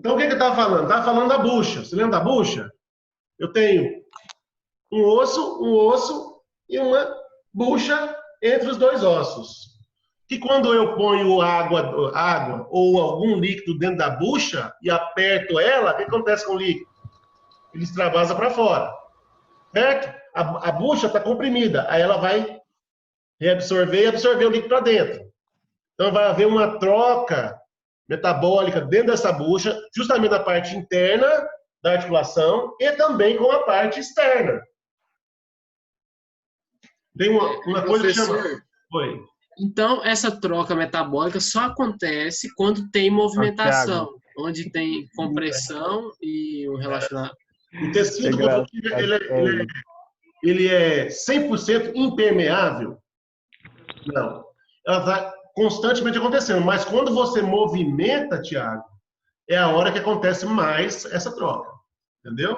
Então, o que eu estava falando? Estava falando da bucha. Você lembra da bucha? Eu tenho um osso e uma bucha entre os dois ossos. Que quando eu ponho água ou algum líquido dentro da bucha e aperto ela, o que acontece com o líquido? Ele extravasa para fora, certo? A bucha está comprimida, aí ela vai reabsorver e absorver o líquido para dentro. Então vai haver uma troca metabólica dentro dessa bucha, justamente na parte interna da articulação e também com a parte externa. Tem uma coisa que chama... Oi. Então, essa troca metabólica só acontece quando tem movimentação, onde tem compressão e o relacionamento. O tecido conjuntivo, ele é 100% impermeável? Não. Ela está constantemente acontecendo, mas quando você movimenta, Tiago, é a hora que acontece mais essa troca, entendeu?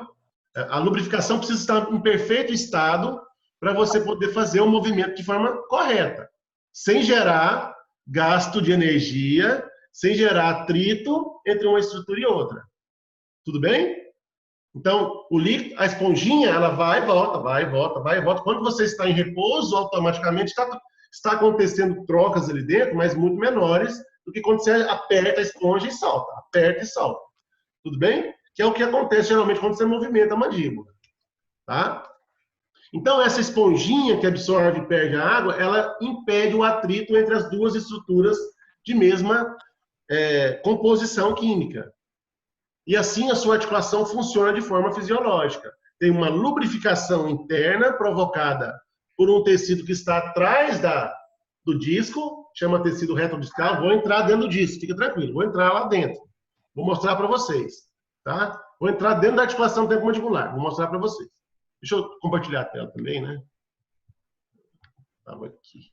A lubrificação precisa estar em perfeito estado para você poder fazer o movimento de forma correta, sem gerar gasto de energia, sem gerar atrito entre uma estrutura e outra. Tudo bem? Então, o líquido, a esponjinha, ela vai e volta, vai e volta, vai e volta. Quando você está em repouso, automaticamente está acontecendo trocas ali dentro, mas muito menores do que quando você aperta a esponja e solta. Aperta e solta. Tudo bem? Que é o que acontece geralmente quando você movimenta a mandíbula. Tá? Então, essa esponjinha que absorve e perde a água, ela impede o atrito entre as duas estruturas de mesma composição química. E assim a sua articulação funciona de forma fisiológica. Tem uma lubrificação interna provocada por um tecido que está atrás do disco, chama tecido retrodiscal. Vou entrar dentro do disco, fica tranquilo, vou entrar lá dentro. Vou mostrar para vocês. Tá? Vou entrar dentro da articulação temporomandibular, vou mostrar para vocês. Deixa eu compartilhar a tela também, né? Estava aqui.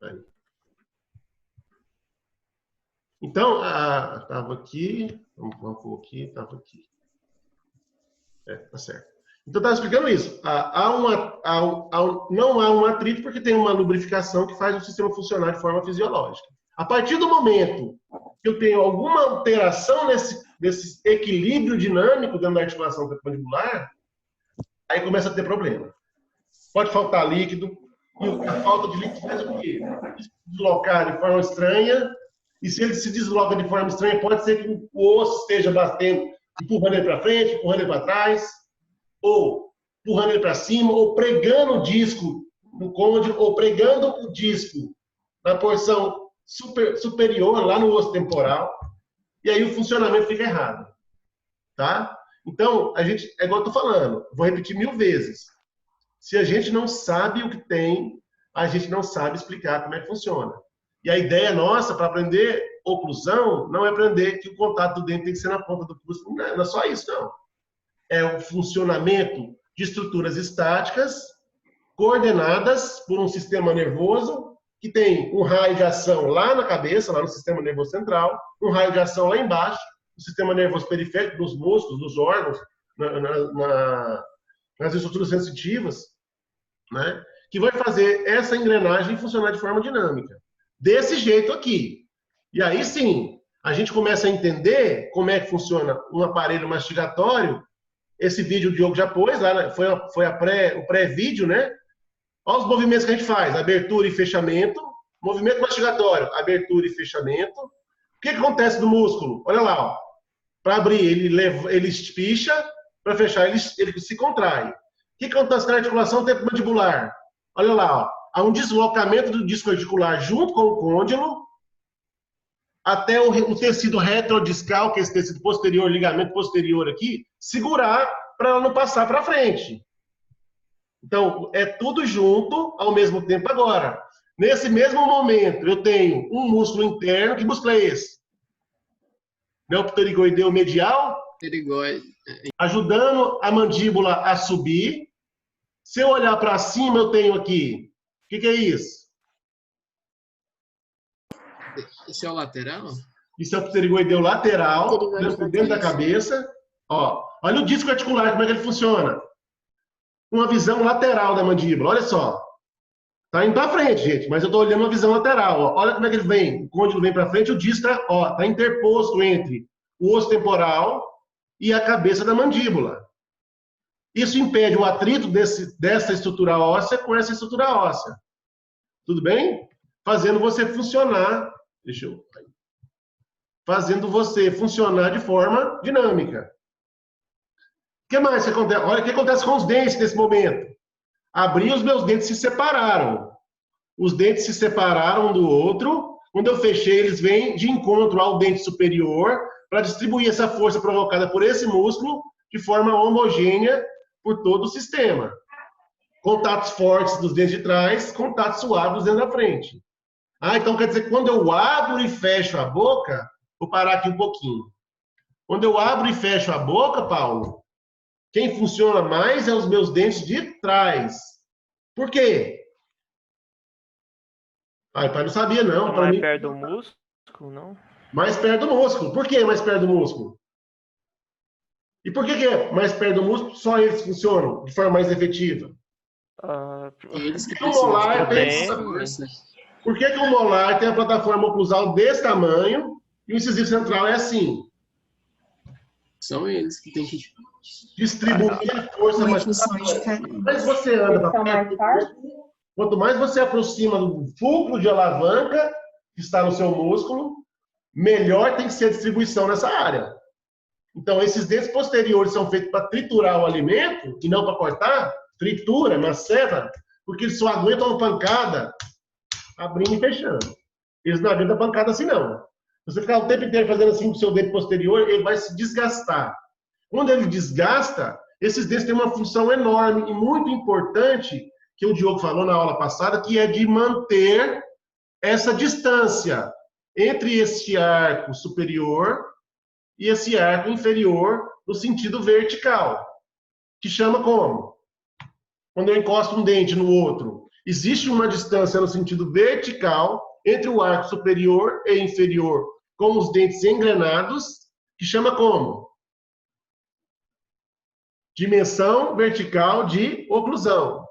Aí. Então, estava aqui, vamos pôr aqui, estava aqui. Tá certo. Então, estava explicando isso. Não há um atrito porque tem uma lubrificação que faz o sistema funcionar de forma fisiológica. A partir do momento que eu tenho alguma alteração nesse equilíbrio dinâmico dentro da articulação temporomandibular, aí começa a ter problema. Pode faltar líquido, e a falta de líquido faz o quê? Se deslocar de forma estranha, e se ele se desloca de forma estranha, pode ser que o osso esteja batendo, empurrando ele para frente, empurrando ele para trás, ou empurrando ele para cima, ou pregando o disco no côndilo, ou pregando o disco na porção superior, lá no osso temporal, e aí o funcionamento fica errado. Tá? Então, a gente, é igual eu estou falando, vou repetir 1000 vezes. Se a gente não sabe o que tem, a gente não sabe explicar como é que funciona. E a ideia nossa para aprender oclusão não é aprender que o contato do dente tem que ser na ponta do pulso. Não é só isso, não. É o funcionamento de estruturas estáticas coordenadas por um sistema nervoso que tem um raio de ação lá na cabeça, lá no sistema nervoso central, um raio de ação lá embaixo, no sistema nervoso periférico, dos músculos, dos órgãos, nas estruturas sensitivas, né? Que vai fazer essa engrenagem funcionar de forma dinâmica. Desse jeito aqui. E aí sim, a gente começa a entender como é que funciona um aparelho mastigatório. Esse vídeo o Diogo já pôs, lá, foi o pré-vídeo, né? Olha os movimentos que a gente faz, abertura e fechamento, movimento mastigatório, abertura e fechamento. O que acontece no músculo? Olha lá, para abrir ele espicha, para fechar ele se contrai. O que acontece na articulação temporomandibular? Olha lá, ó. Há um deslocamento do disco articular junto com o côndilo até o tecido retrodiscal, que é esse tecido posterior, ligamento posterior aqui, segurar para ela não passar para frente. Então, é tudo junto ao mesmo tempo agora. Nesse mesmo momento, eu tenho um músculo interno. Que músculo é esse? Neopterigoideu medial. Pterigoide. Ajudando a mandíbula a subir. Se eu olhar para cima, eu tenho aqui. O que é isso? Esse é o lateral? Isso é o pterigoideu lateral, dentro da cabeça. Ó, olha o disco articular, como é que ele funciona. Uma visão lateral da mandíbula, olha só. Tá indo para frente, gente, mas eu estou olhando uma visão lateral. Ó. Olha como é que ele vem. O côndilo vem para frente, o disco está interposto entre o osso temporal e a cabeça da mandíbula. Isso impede o atrito dessa estrutura óssea com essa estrutura óssea. Tudo bem? Fazendo você funcionar, fazendo você funcionar de forma dinâmica. O que mais que acontece? Olha o que acontece com os dentes nesse momento. Abri, os meus dentes se separaram. Os dentes se separaram um do outro. Quando eu fechei, eles vêm de encontro ao dente superior para distribuir essa força provocada por esse músculo de forma homogênea por todo o sistema. Contatos fortes dos dentes de trás, contatos suaves dos dentes da frente. Então quer dizer que quando eu abro e fecho a boca, vou parar aqui um pouquinho. Quando eu abro e fecho a boca, Paulo, quem funciona mais é os meus dentes de trás. Por quê? O pai não sabia, não. Não é perto do músculo, não? Mais perto do músculo. Por que mais perto do músculo? E por que é mais perto do músculo? Só eles funcionam de forma mais efetiva. Eles que o molar Por que o molar tem a plataforma oclusal desse tamanho e o incisivo central é assim? São eles que têm que distribuir a força mais rápido. Mas você anda para perto, quanto mais você aproxima do fulcro de alavanca que está no seu músculo, melhor tem que ser a distribuição nessa área. Então, esses dentes posteriores são feitos para triturar o alimento e não para cortar, tritura, macera, porque eles só aguentam uma pancada abrindo e fechando. Eles não aguentam pancada assim, não. Se você ficar o tempo inteiro fazendo assim com o seu dente posterior, ele vai se desgastar. Quando ele desgasta, esses dentes têm uma função enorme e muito importante, que o Diogo falou na aula passada, que é de manter essa distância entre esse arco superior e esse arco inferior no sentido vertical, que chama como? Quando eu encosto um dente no outro, existe uma distância no sentido vertical entre o arco superior e inferior com os dentes engrenados, que chama como? Dimensão vertical de oclusão.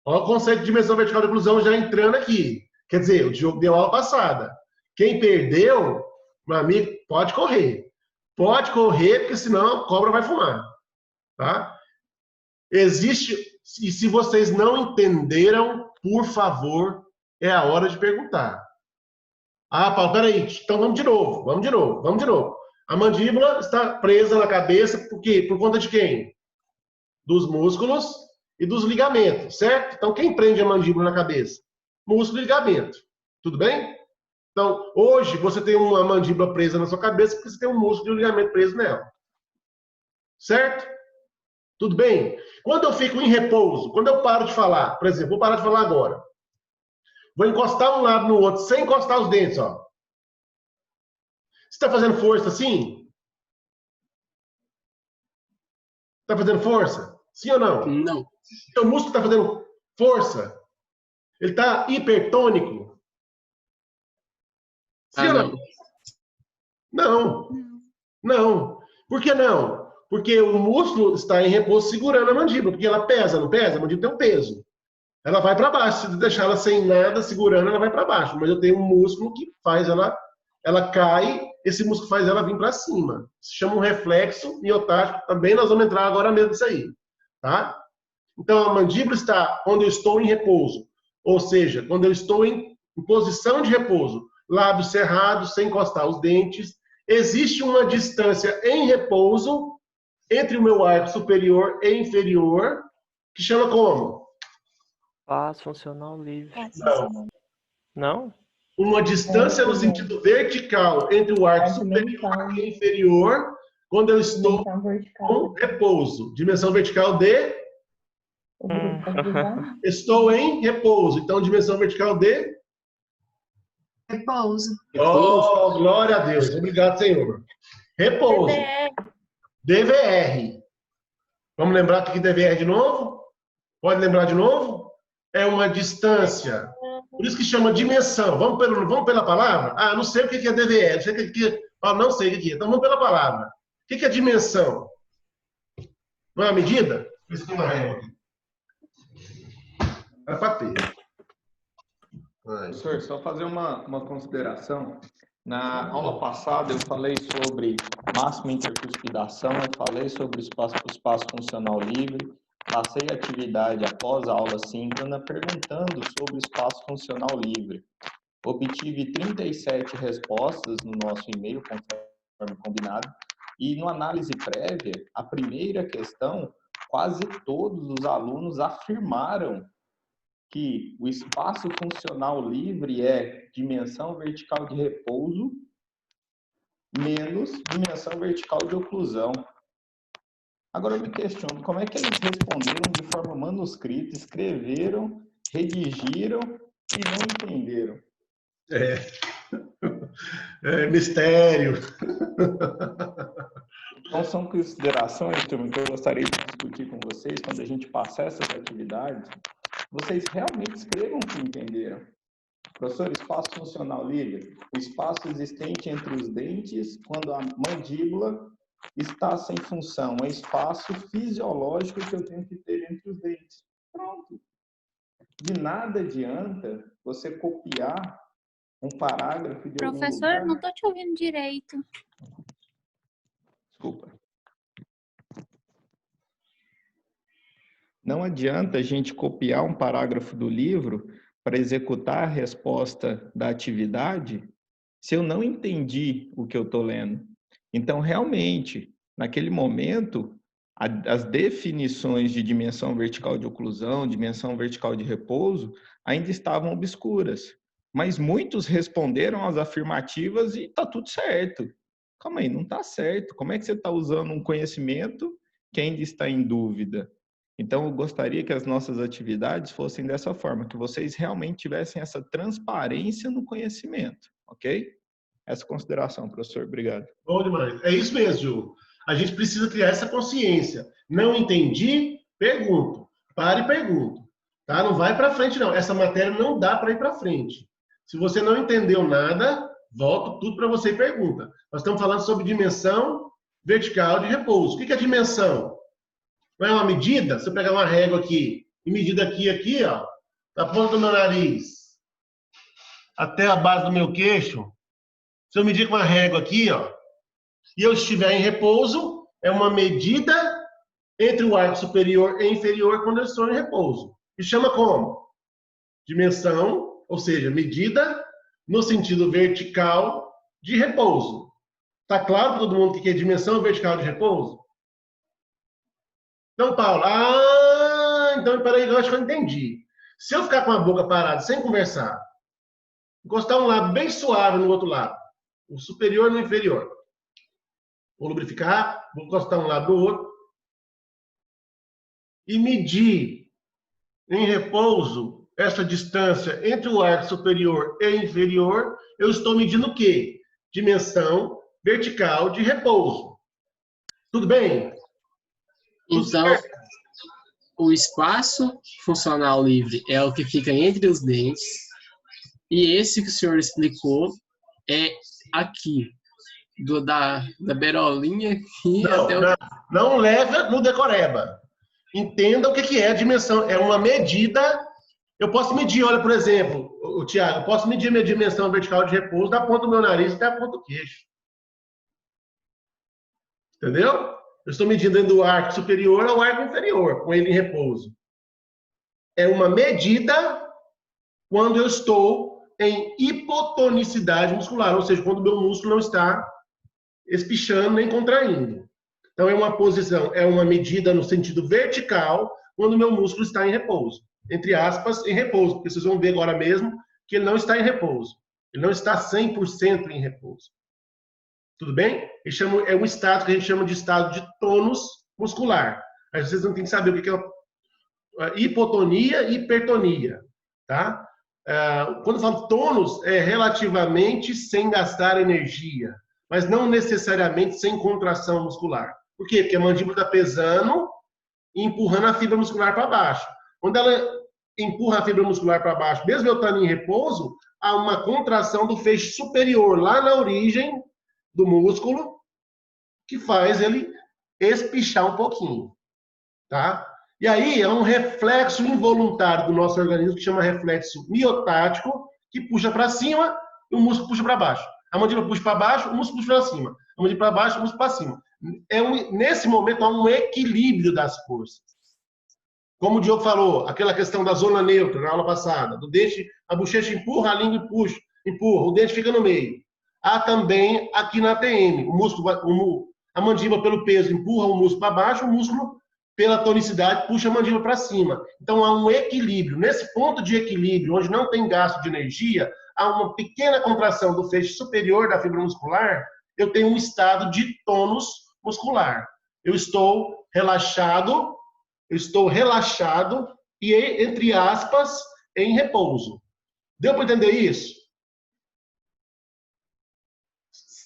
Olha o conceito de dimensão vertical de oclusão já entrando aqui. Quer dizer, o Diogo deu aula passada. Quem perdeu, meu amigo, pode correr. Pode correr, porque senão a cobra vai fumar. Tá? Existe, e se vocês não entenderam, por favor, é a hora de perguntar. Paulo, peraí, então vamos de novo. A mandíbula está presa na cabeça, por quê? Por conta de quem? Dos músculos e dos ligamentos, certo? Então, quem prende a mandíbula na cabeça? Músculo e ligamento. Tudo bem? Então, hoje, você tem uma mandíbula presa na sua cabeça porque você tem um músculo e um ligamento preso nela. Certo? Tudo bem? Quando eu fico em repouso, quando eu paro de falar, por exemplo, vou parar de falar agora. Vou encostar um lado no outro, sem encostar os dentes, ó. Você está fazendo força assim? Está fazendo força? Sim ou não? Não. Seu músculo está fazendo força? Ele está hipertônico? Sim ou não? Não. Não. Por que não? Porque o músculo está em repouso segurando a mandíbula, porque ela pesa, não pesa? A mandíbula tem um peso. Ela vai para baixo. Se deixar ela sem nada segurando, ela vai para baixo. Mas eu tenho um músculo que faz ela cai, esse músculo faz ela vir para cima. Se chama um reflexo miotático. Também nós vamos entrar agora mesmo nisso aí. Tá? Então, a mandíbula está quando eu estou em repouso. Ou seja, quando eu estou em posição de repouso. Lábios cerrados, sem encostar os dentes. Existe uma distância em repouso entre o meu arco superior e inferior, que chama como? Paz funcional livre. Não. Não? Uma distância no sentido vertical entre o arco superior e inferior, quando eu estou com repouso. Dimensão vertical de? Estou em repouso. Então, dimensão vertical de? Repouso. Oh, glória a Deus. Obrigado, Senhor. Repouso. DVR. Vamos lembrar aqui DVR de novo? Pode lembrar de novo? É uma distância. Por isso que chama dimensão. Vamos pela palavra? Não sei o que é DVR. Não sei o que é. Então vamos pela palavra. O que é dimensão? Não é uma medida? Isso aqui é uma régua. É para ter. Professor, só fazer uma consideração. Na aula passada eu falei sobre máxima intercuspidação, eu falei sobre o espaço funcional livre, passei a atividade após a aula síncrona perguntando sobre o espaço funcional livre. Obtive 37 respostas no nosso e-mail, conforme combinado, e no análise prévia, a primeira questão, quase todos os alunos afirmaram que o espaço funcional livre é dimensão vertical de repouso menos dimensão vertical de oclusão. Agora eu me questiono, como é que eles responderam de forma manuscrita, escreveram, redigiram e não entenderam? Mistério. Então são considerações, turma, que eu gostaria de discutir com vocês quando a gente passar essas atividades. Vocês realmente escrevam o que entenderam. Professor, espaço funcional livre, o espaço existente entre os dentes quando a mandíbula está sem função, é espaço fisiológico que eu tenho que ter entre os dentes. Pronto. De nada adianta você copiar um parágrafo de algum Professor, lugar. não estou te ouvindo direito. Desculpa. Não adianta a gente copiar um parágrafo do livro para executar a resposta da atividade se eu não entendi o que eu estou lendo. Então, realmente, naquele momento, as definições de dimensão vertical de oclusão, dimensão vertical de repouso, ainda estavam obscuras. Mas muitos responderam às afirmativas e está tudo certo. Calma aí, não está certo. Como é que você está usando um conhecimento que ainda está em dúvida? Então, eu gostaria que as nossas atividades fossem dessa forma, que vocês realmente tivessem essa transparência no conhecimento, ok? Essa consideração, professor. Obrigado. Bom demais. É isso mesmo, Ju. A gente precisa criar essa consciência. Não entendi? Pergunto. Pare e pergunto. Tá? Não vai para frente, não. Essa matéria não dá para ir para frente. Se você não entendeu nada, volta tudo para você e pergunta. Nós estamos falando sobre dimensão vertical de repouso. O que é dimensão? Não é uma medida? Se eu pegar uma régua aqui e medir daqui, ó, da ponta do meu nariz até a base do meu queixo, se eu medir com uma régua aqui, ó, e eu estiver em repouso, é uma medida entre o arco superior e inferior quando eu estou em repouso. E chama como? Dimensão, ou seja, medida no sentido vertical de repouso. Tá claro para todo mundo o que é dimensão vertical de repouso? Então, Paulo, então, peraí, eu acho que eu entendi. Se eu ficar com a boca parada, sem conversar, encostar um lado bem suave no outro lado, o superior no inferior, vou lubrificar, vou encostar um lado no outro, e medir em repouso essa distância entre o arco superior e inferior, eu estou medindo o quê? Dimensão vertical de repouso. Tudo bem? Então, o espaço funcional livre é o que fica entre os dentes, e esse que o senhor explicou é aqui, da beirolinha aqui até o... Não leva no decoreba. Entenda o que é a dimensão. É uma medida. Eu posso medir, olha, por exemplo, o Tiago, eu posso medir a minha dimensão vertical de repouso da ponta do meu nariz até a ponta do queixo. Entendeu? Eu estou medindo do arco superior ao arco inferior, com ele em repouso. É uma medida quando eu estou em hipotonicidade muscular, ou seja, quando o meu músculo não está espichando nem contraindo. Então, é uma posição, é uma medida no sentido vertical, quando o meu músculo está em repouso. Entre aspas, em repouso, porque vocês vão ver agora mesmo que ele não está em repouso. Ele não está 100% em repouso. Tudo bem? É um estado que a gente chama de estado de tônus muscular. Aí vocês não têm que saber o que é hipotonia e hipertonia. Tá? Quando eu falo tônus, é relativamente sem gastar energia, mas não necessariamente sem contração muscular. Por quê? Porque a mandíbula está pesando e empurrando a fibra muscular para baixo. Quando ela empurra a fibra muscular para baixo, mesmo eu estando em repouso, há uma contração do feixe superior, lá na origem do músculo, que faz ele espichar um pouquinho, tá? E aí é um reflexo involuntário do nosso organismo que chama reflexo miotático, que puxa para cima e o músculo puxa para baixo. A mandíbula puxa para baixo, o músculo puxa para cima. A mandíbula para baixo, o músculo para cima. Nesse momento, há um equilíbrio das forças. Como o Diogo falou, aquela questão da zona neutra na aula passada, do dente, a bochecha empurra, a língua empurra, o dente fica no meio. Há também aqui na ATM, a mandíbula pelo peso empurra o músculo para baixo, o músculo pela tonicidade puxa a mandíbula para cima. Então há um equilíbrio. Nesse ponto de equilíbrio, onde não tem gasto de energia, há uma pequena contração do feixe superior da fibra muscular, eu tenho um estado de tônus muscular. Eu estou relaxado e, entre aspas, em repouso. Deu para entender isso?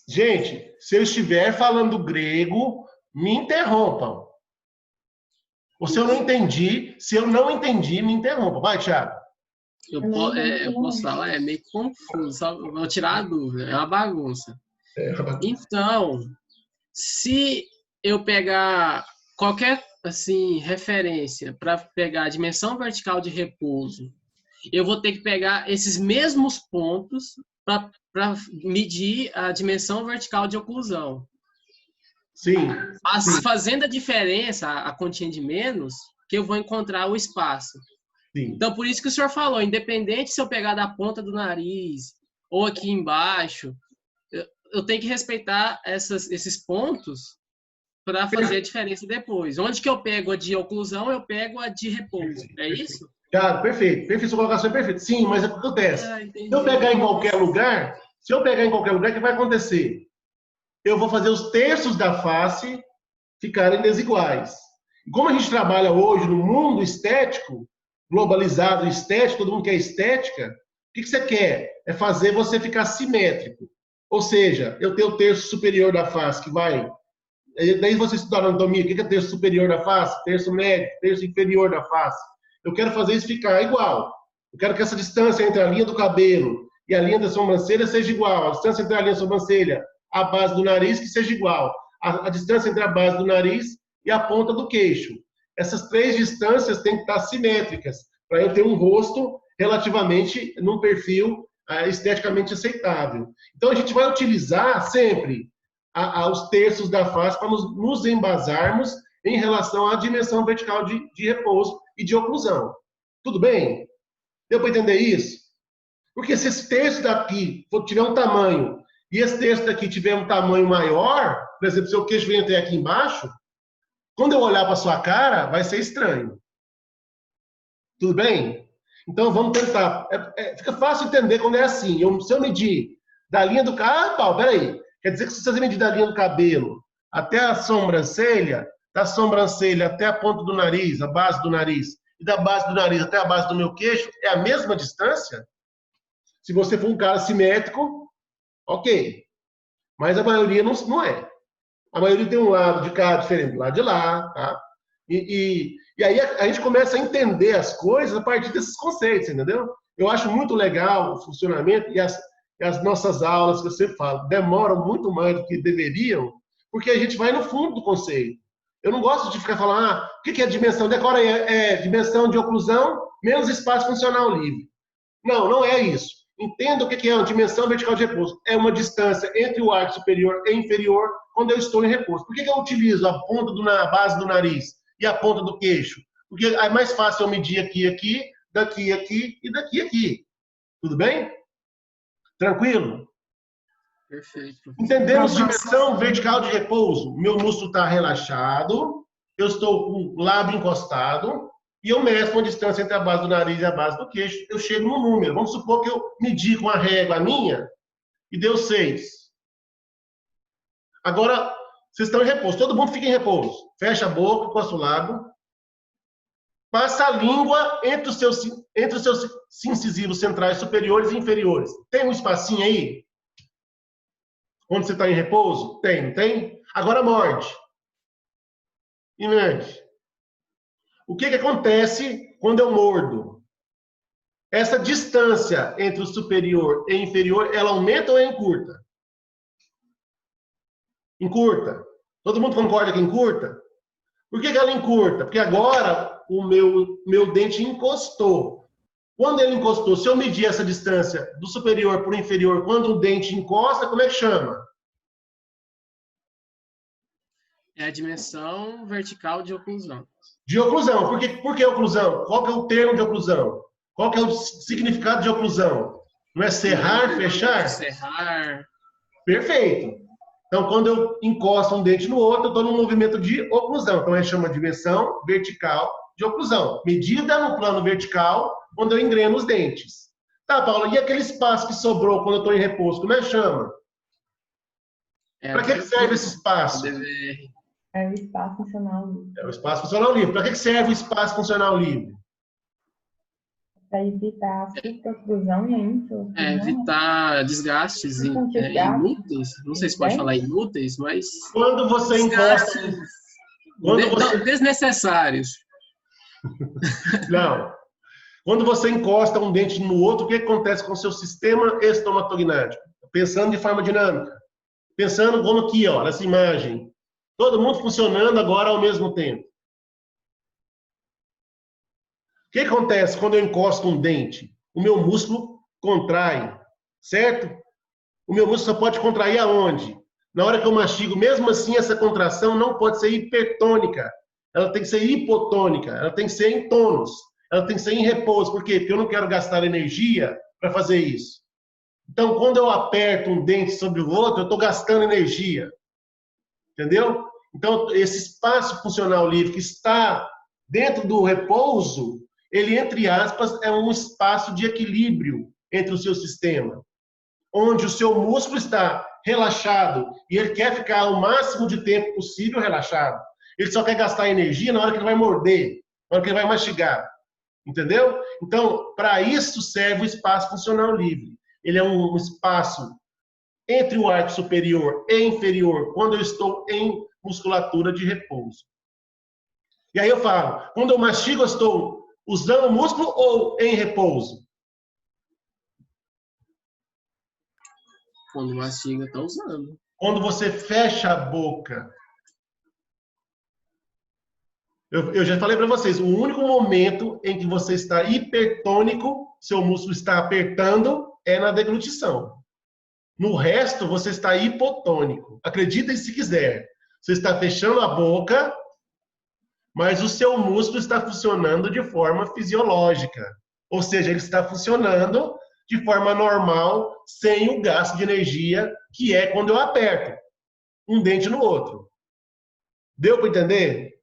Gente, se eu estiver falando grego, me interrompam. Ou se eu não entendi, me interrompam. Vai, Thiago. Eu posso falar, é meio confuso, só vou tirar a dúvida, é uma bagunça. Então, se eu pegar qualquer assim, referência para pegar a dimensão vertical de repouso, eu vou ter que pegar esses mesmos pontos para medir a dimensão vertical de oclusão. Sim. Mas fazendo a diferença, a continha de menos, que eu vou encontrar o espaço. Sim. Então, por isso que o senhor falou, independente se eu pegar da ponta do nariz ou aqui embaixo, eu tenho que respeitar esses pontos para fazer a diferença depois. Onde que eu pego a de oclusão, eu pego a de repouso. É isso? Cara, perfeito. Perfeito, sua colocação é perfeita. Sim, mas o que acontece? Se eu pegar em qualquer lugar, o que vai acontecer? Eu vou fazer os terços da face ficarem desiguais. E como a gente trabalha hoje no mundo estético, globalizado estético, todo mundo quer estética, o que você quer? É fazer você ficar simétrico. Ou seja, eu tenho o terço superior da face que vai... Daí você estudar anatomia, o que é terço superior da face, terço médio, terço inferior da face. Eu quero fazer isso ficar igual. Eu quero que essa distância entre a linha do cabelo e a linha da sobrancelha seja igual. A distância entre a linha da sobrancelha e a base do nariz que seja igual. A distância entre a base do nariz e a ponta do queixo. Essas três distâncias têm que estar simétricas para eu ter um rosto relativamente num perfil esteticamente aceitável. Então a gente vai utilizar sempre os terços da face para nos embasarmos em relação à dimensão vertical de repouso e de oclusão. Tudo bem? Deu para entender isso? Porque se esse terço daqui tiver um tamanho e esse terço daqui tiver um tamanho maior, por exemplo, se o queixo vem até aqui embaixo, quando eu olhar para sua cara, vai ser estranho. Tudo bem? Então vamos tentar. Fica fácil entender quando é assim. Se eu medir da linha do cabelo... peraí. Quer dizer que se você medir da linha do cabelo até a sobrancelha, da sobrancelha até a ponta do nariz, a base do nariz, e da base do nariz até a base do meu queixo, é a mesma distância? Se você for um cara simétrico, ok. Mas a maioria não é. A maioria tem um lado de cá diferente do lado de lá, tá? E aí a gente começa a entender as coisas a partir desses conceitos, entendeu? Eu acho muito legal o funcionamento e as nossas aulas que você fala demoram muito mais do que deveriam, porque a gente vai no fundo do conceito. Eu não gosto de ficar falando, o que é dimensão? Decora aí, é dimensão de oclusão menos espaço funcional livre. Não é isso. Entenda o que é uma dimensão vertical de repouso. É uma distância entre o arco superior e inferior quando eu estou em repouso. Por que eu utilizo a ponta da base do nariz e a ponta do queixo? Porque é mais fácil eu medir aqui, daqui, aqui e daqui, aqui. Tudo bem? Tranquilo? Perfeito. Entendemos dimensão vertical de repouso. Meu músculo está relaxado, eu estou com o lábio encostado e eu meço a distância entre a base do nariz e a base do queixo. Eu chego no número. Vamos supor que eu medi com a régua minha e deu 6. Agora, vocês estão em repouso. Todo mundo fica em repouso. Fecha a boca, encosta o lábio. Passa a língua entre os seus incisivos centrais superiores e inferiores. Tem um espacinho aí? Onde você está em repouso? Tem, não tem? Agora morde. E morde. O que acontece quando eu mordo? Essa distância entre o superior e inferior, ela aumenta ou encurta? Encurta. Todo mundo concorda que encurta? Por que ela encurta? Porque agora o meu dente encostou. Quando ele encostou, se eu medir essa distância do superior para o inferior, quando um dente encosta, como é que chama? É a dimensão vertical de oclusão. De oclusão. Por que oclusão? Qual que é o termo de oclusão? Qual que é o significado de oclusão? Não é cerrar, fechar? Cerrar. Perfeito. Então, quando eu encosto um dente no outro, eu estou num movimento de oclusão. Então, a gente chama de dimensão vertical de oclusão. Medida no plano vertical, quando eu engreno os dentes. Tá, Paula, e aquele espaço que sobrou quando eu estou em repouso, como é que chama? Para que serve esse espaço? É o espaço funcional livre. É o espaço funcional livre. Para que serve o espaço funcional livre? Para evitar a superoclusão e a infraoclusão. Evitar desgastes inúteis. Não sei se pode falar inúteis, mas... Quando você encosta... Desnecessários. Não. Quando você encosta um dente no outro, o que acontece com o seu sistema estomatognático? Pensando de forma dinâmica. Pensando como aqui, ó, nessa imagem. Todo mundo funcionando agora ao mesmo tempo. O que acontece quando eu encosto um dente? O meu músculo contrai, certo? O meu músculo só pode contrair aonde? Na hora que eu mastigo, mesmo assim, essa contração não pode ser hipertônica. Ela tem que ser hipotônica, ela tem que ser em tônus, ela tem que ser em repouso. Por quê? Porque eu não quero gastar energia para fazer isso. Então, quando eu aperto um dente sobre o outro, eu estou gastando energia. Entendeu? Então, esse espaço funcional livre que está dentro do repouso, ele, entre aspas, é um espaço de equilíbrio entre o seu sistema, onde o seu músculo está relaxado e ele quer ficar o máximo de tempo possível relaxado. Ele só quer gastar energia na hora que ele vai morder, na hora que ele vai mastigar. Entendeu? Então, para isso serve o espaço funcional livre. Ele é um espaço entre o arco superior e inferior, quando eu estou em musculatura de repouso. E aí eu falo, quando eu mastigo, eu estou usando o músculo ou em repouso? Quando mastiga, está usando. Quando você fecha a boca. Eu já falei para vocês, o único momento em que você está hipertônico, seu músculo está apertando, é na deglutição. No resto, você está hipotônico. Acreditem se quiser. Você está fechando a boca, mas o seu músculo está funcionando de forma fisiológica. Ou seja, ele está funcionando de forma normal, sem o gasto de energia, que é quando eu aperto um dente no outro. Deu para entender?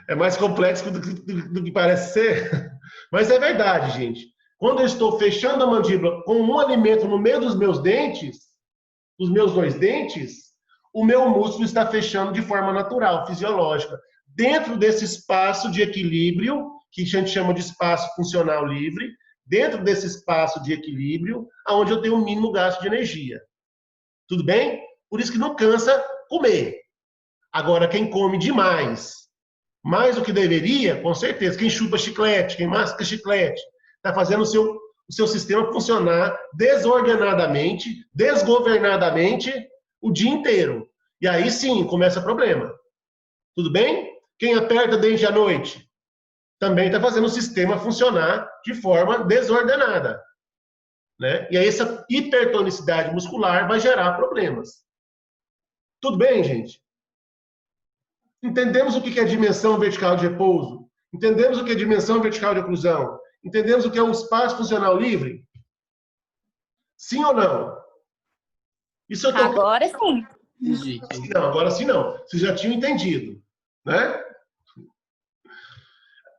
É mais complexo do que parece ser, mas é verdade, gente. Quando eu estou fechando a mandíbula com um alimento no meio dos meus dentes, dos meus dois dentes, o meu músculo está fechando de forma natural, fisiológica, dentro desse espaço de equilíbrio, que a gente chama de espaço funcional livre, dentro desse espaço de equilíbrio, onde eu tenho o mínimo gasto de energia. Tudo bem? Por isso que não cansa comer. Agora, quem come demais, mais do que deveria, com certeza, quem chupa chiclete, quem masca chiclete, está fazendo o seu sistema funcionar desordenadamente, desgovernadamente, o dia inteiro. E aí sim, começa problema. Tudo bem? Quem aperta dente à noite também está fazendo o sistema funcionar de forma desordenada. Né? E aí essa hipertonicidade muscular vai gerar problemas. Tudo bem, gente? Entendemos o que é dimensão vertical de repouso? Entendemos o que é dimensão vertical de oclusão? Entendemos o que é um espaço funcional livre? Sim ou não? Isso eu tô... Agora sim. Não, agora sim não. Vocês já tinham entendido, né?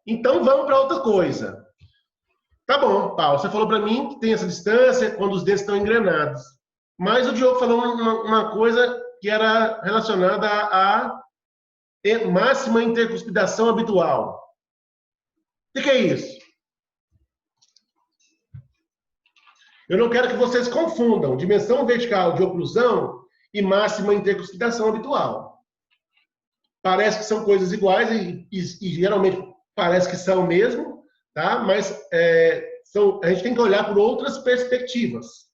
Então vamos para outra coisa. Tá bom, Paulo, você falou para mim que tem essa distância quando os dentes estão engrenados. Mas o Diogo falou uma coisa que era relacionada à máxima intercuspidação habitual. O que é isso? Eu não quero que vocês confundam dimensão vertical de oclusão e máxima intercuspidação habitual. Parece que são coisas iguais e geralmente parece que são mesmo, tá? Mas a gente tem que olhar por outras perspectivas.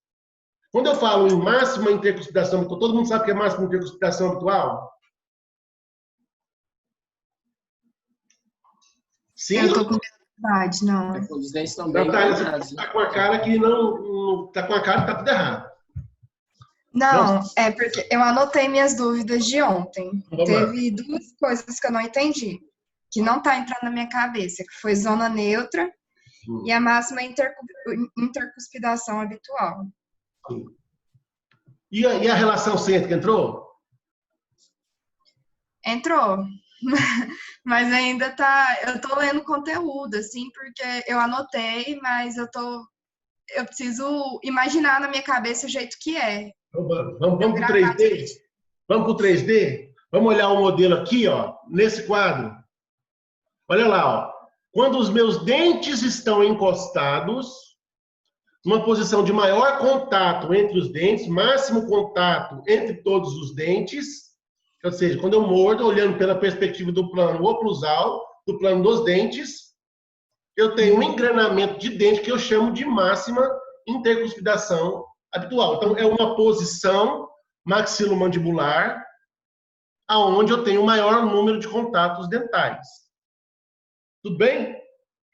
Quando eu falo em máxima intercuspidação habitual, todo mundo sabe o que é máxima intercuspidação habitual? Sim? Eu tô com dificuldade, não. Os dentes estão bem Natália, quadrados. você tá com a cara que não tá com a cara que tá tudo errado. Não, é porque eu anotei minhas dúvidas de ontem. Vamos lá. Teve duas coisas que eu não entendi, que não tá entrando na minha cabeça, que foi zona neutra e a máxima intercuspidação habitual. Sim. E a relação cêntrica entrou? Entrou. Mas ainda tá. Eu tô lendo conteúdo, assim, porque eu anotei, mas eu preciso imaginar na minha cabeça o jeito que é. Vamos pro 3D? Vamos pro 3D? Vamos olhar o modelo aqui, ó, nesse quadro. Olha lá, ó. Quando os meus dentes estão encostados, numa posição de maior contato entre os dentes, máximo contato entre todos os dentes, ou seja, quando eu mordo, olhando pela perspectiva do plano oclusal, do plano dos dentes, eu tenho um engrenamento de dente que eu chamo de máxima intercuspidação habitual. Então, é uma posição maxilomandibular aonde eu tenho o maior número de contatos dentais. Tudo bem?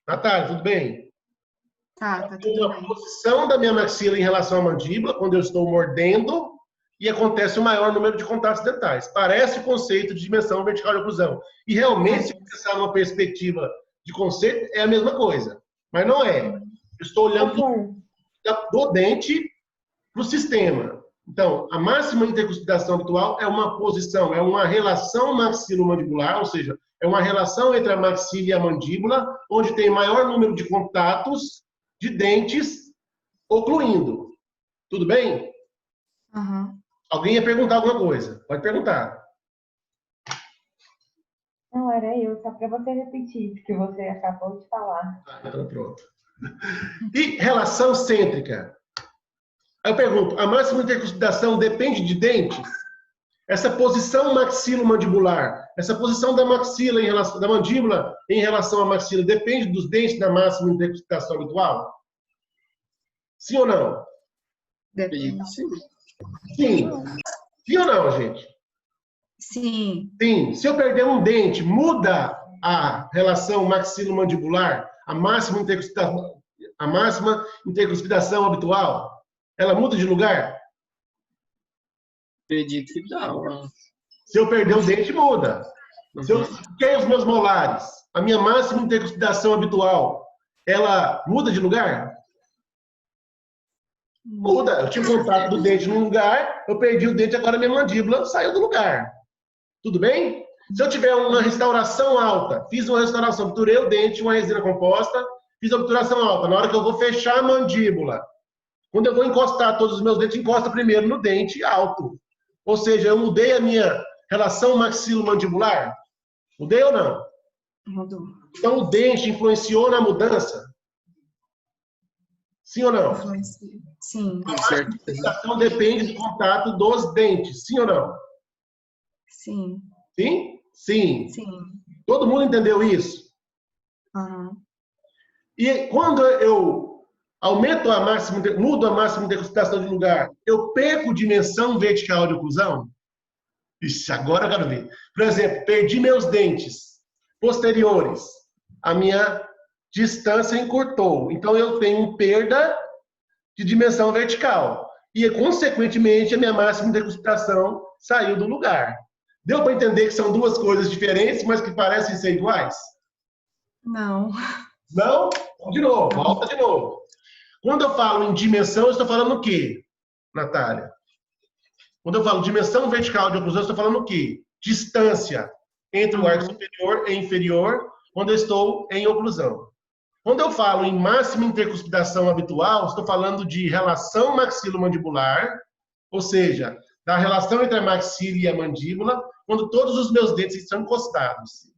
Natália, tudo bem? Tá tudo A bem. posição da minha maxila em relação à mandíbula, quando eu estou mordendo, e acontece o maior número de contatos dentais. Parece o conceito de dimensão vertical de oclusão. E realmente, se pensar numa perspectiva de conceito, é a mesma coisa. Mas não é. Eu estou olhando do dente para o sistema. Então, a máxima intercuspidação habitual é uma posição, é uma relação maxilomandibular, ou seja, é uma relação entre a maxila e a mandíbula, onde tem maior número de contatos de dentes ocluindo. Tudo bem? Uhum. Alguém ia perguntar alguma coisa? Pode perguntar. Não, era eu, só para você repetir, porque você acabou de falar. Então pronto. E relação cêntrica? Aí eu pergunto, a máxima intercuspidação depende de dentes? Essa posição maxilomandibular, essa posição da maxila em relação, da mandíbula em relação à maxila, depende dos dentes da máxima intercuspidação habitual? Sim ou não? Depende. Sim. Sim. Sim ou não, gente? Sim. Sim. Se eu perder um dente, muda a relação maxilomandibular, a máxima intercuspidação habitual? Ela muda de lugar? Acredito que não. Se eu perder um dente, muda. Se eu quero os meus molares, a minha máxima intercuspidação habitual, ela muda de lugar? Muda. Eu tive contato do dente num lugar, eu perdi o dente, agora minha mandíbula saiu do lugar. Tudo bem? Se eu tiver uma restauração alta, fiz uma restauração, obturei o dente, uma resina composta, fiz a obturação alta. Na hora que eu vou fechar a mandíbula, quando eu vou encostar todos os meus dentes, encosta primeiro no dente alto. Ou seja, eu mudei a minha relação maxilomandibular? Mudei ou não? Mudou. Então o dente influenciou na mudança? Sim ou não? Sim. A intercuspidação depende do contato dos dentes. Sim ou não? Sim. Sim? Sim. Sim. Todo mundo entendeu isso? Uhum. E quando eu aumento a máxima, mudo a máxima intercuspidação de lugar, eu perco dimensão vertical de oclusão? Ixi, agora eu quero ver. Por exemplo, perdi meus dentes posteriores. A minha distância encurtou. Então, eu tenho perda de dimensão vertical. E, consequentemente, a minha máxima intercuspidação saiu do lugar. Deu para entender que são duas coisas diferentes, mas que parecem ser iguais? Não. Não? De novo, volta de novo. Quando eu falo em dimensão, eu estou falando o quê, Natália? Quando eu falo dimensão vertical de oclusão, eu estou falando o quê? Distância entre o arco superior e inferior, quando eu estou em oclusão. Quando eu falo em máxima intercuspidação habitual, estou falando de relação maxilomandibular, ou seja, da relação entre a maxila e a mandíbula, quando todos os meus dentes estão encostados.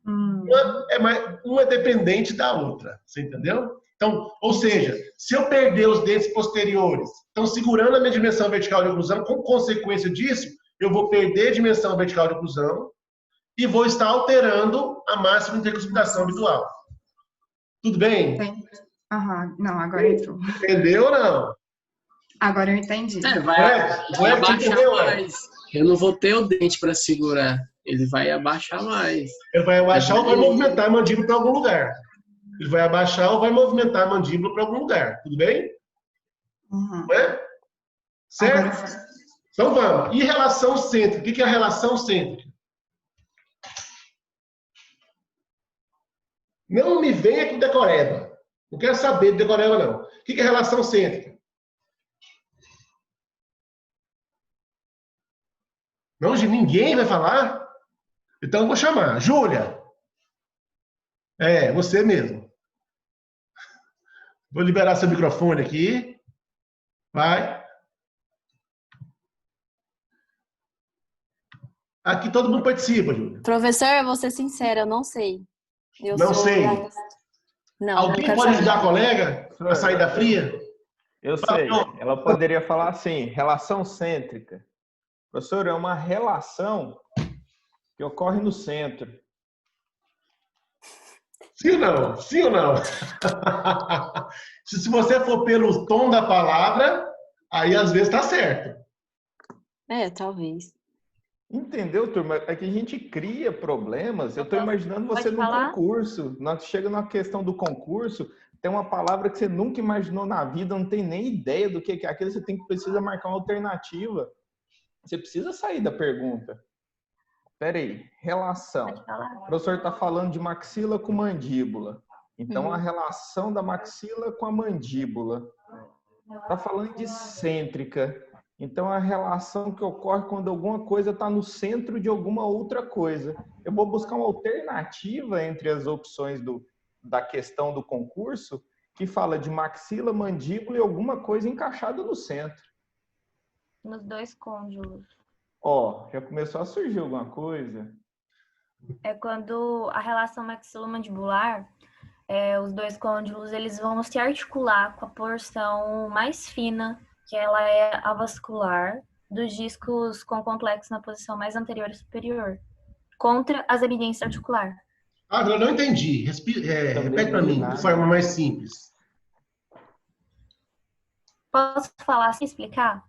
Uma é dependente da outra, você entendeu? Então, ou seja, se eu perder os dentes posteriores, estão segurando a minha dimensão vertical de oclusão, com consequência disso, eu vou perder a dimensão vertical de oclusão e vou estar alterando a máxima intercuspidação habitual. Tudo bem? Não, agora entrou. Entendeu ou não? Agora eu entendi. Vai abaixar mais. Eu não vou ter o dente para segurar. Ele vai abaixar mais. Ele vai abaixar ou vai Aí- movimentar a mandíbula para algum lugar. Ele vai abaixar ou vai movimentar a mandíbula para algum lugar. Tudo bem? Uhum. Não é? Certo? Agora, Então vamos. E relação cêntrica? O que é a relação cêntrica? Não me venha com decoreba. Não quero saber de decoreba, não. O que é relação cêntrica? Não, ninguém vai falar? Então eu vou chamar. Júlia. É, você mesmo. Vou liberar seu microfone aqui. Vai. Aqui todo mundo participa, Júlia. Professor, eu vou ser sincera, eu não sei. Eu Não sou sei. da- Não, Alguém eu quero pode saber. ajudar a colega a saída fria? Eu sei. Ela poderia falar assim, relação cêntrica. Professor, é uma relação que ocorre no centro. Sim ou não? Sim ou não? Se você for pelo tom da palavra, aí às vezes está certo. É, talvez. Entendeu, turma? É que a gente cria problemas. Eu estou imaginando você Pode num falar? concurso. Chega na questão do concurso, tem uma palavra que você nunca imaginou na vida, não tem nem ideia do que é aquilo, você precisa marcar uma alternativa. Você precisa sair da pergunta. Espera aí, relação. Pode falar. O professor está falando de maxila com mandíbula. Então, a relação da maxila com a mandíbula. Está falando de cêntrica. Então, a relação que ocorre quando alguma coisa está no centro de alguma outra coisa. Eu vou buscar uma alternativa entre as opções da questão do concurso que fala de maxila, mandíbula e alguma coisa encaixada no centro. Nos dois cônjuges. Ó, já começou a surgir alguma coisa? É quando a relação maxilomandibular, os dois cônjuges, eles vão se articular com a porção mais fina, que ela é a vascular, dos discos com complexo na posição mais anterior e superior, contra as evidências articular. Ah, eu não entendi. Repete para mim, de forma mais simples. Posso falar sem explicar?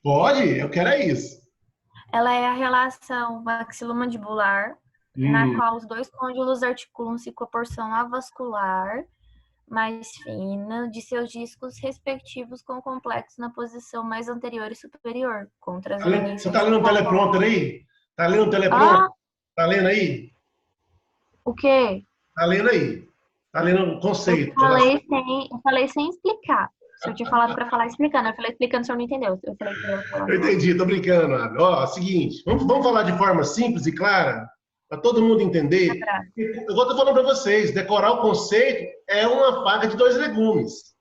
Pode? Eu quero é isso. Ela é a relação maxilomandibular, na qual os dois cônjuges articulam-se com a porção avascular mais fina de seus discos respectivos com complexo na posição mais anterior e superior, contra as evidências. Você está lendo um teleprompter aí? Está lendo um teleprompter? Ah, Está lendo aí? o quê? Está lendo aí? Está lendo o conceito? Eu falei sem explicar. Se eu tinha falado para falar explicando, eu falei explicando, o senhor não entendeu. Eu falei que eu ia falar. Eu entendi, tô brincando, Abel. Ó, seguinte, vamos falar de forma simples e clara, para todo mundo entender. Eu estou falando para vocês, decorar o conceito é uma faca de dois legumes,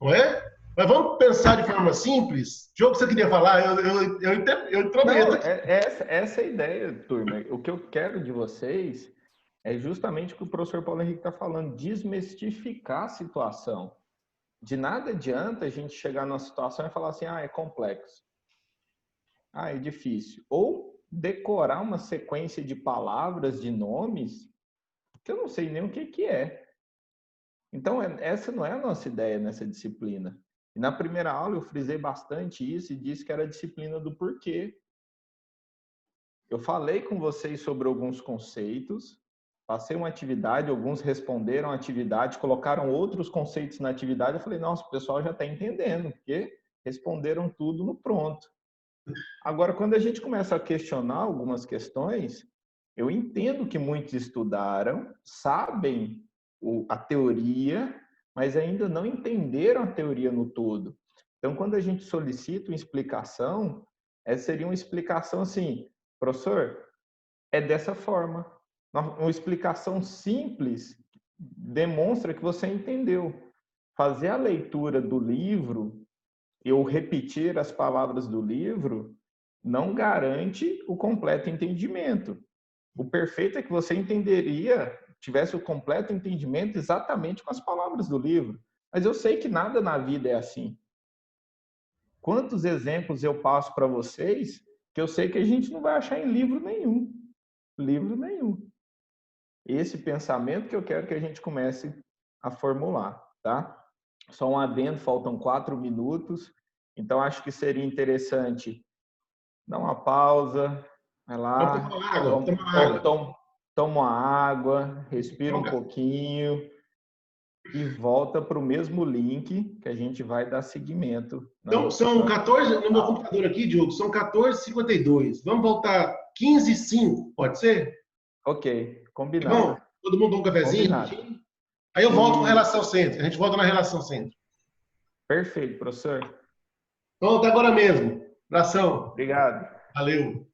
não é? Mas vamos pensar de forma simples. Jogo que você queria falar, eu intrometo. Essa é a ideia, turma. O que eu quero de vocês é justamente o que o professor Paulo Henrique está falando, desmistificar a situação. De nada adianta a gente chegar numa situação e falar assim, é complexo. É difícil. Ou decorar uma sequência de palavras, de nomes, que eu não sei nem o que é. Então, essa não é a nossa ideia nessa disciplina. E na primeira aula eu frisei bastante isso e disse que era a disciplina do porquê. Eu falei com vocês sobre alguns conceitos, passei uma atividade, alguns responderam a atividade, colocaram outros conceitos na atividade. Eu falei, nossa, o pessoal já está entendendo, porque responderam tudo no pronto. Agora, quando a gente começa a questionar algumas questões, eu entendo que muitos estudaram, sabem a teoria, mas ainda não entenderam a teoria no todo. Então, quando a gente solicita uma explicação, seria uma explicação assim, professor, é dessa forma. Uma explicação simples demonstra que você entendeu. Fazer a leitura do livro, eu repetir as palavras do livro, não garante o completo entendimento. O perfeito é que você tivesse o completo entendimento exatamente com as palavras do livro. Mas eu sei que nada na vida é assim. Quantos exemplos eu passo para vocês que eu sei que a gente não vai achar em livro nenhum. Livro nenhum. Esse pensamento que eu quero que a gente comece a formular, tá? Só um adendo, faltam 4 minutos, então acho que seria interessante dar uma pausa, Vai Vamos lá, tomar água, toma água. toma uma água, respira um Toma. pouquinho e volta para o mesmo link que a gente vai dar seguimento. Então, são 14, no meu computador aqui, Diogo, são 14h52. Vamos voltar 15h05, pode ser? Ok, Tá combinado. bom? Todo mundo um cafezinho? Combinado. Aí eu volto com relação centro. A gente volta na relação centro. Perfeito, professor. Então, até agora mesmo. Abração. Obrigado. Valeu.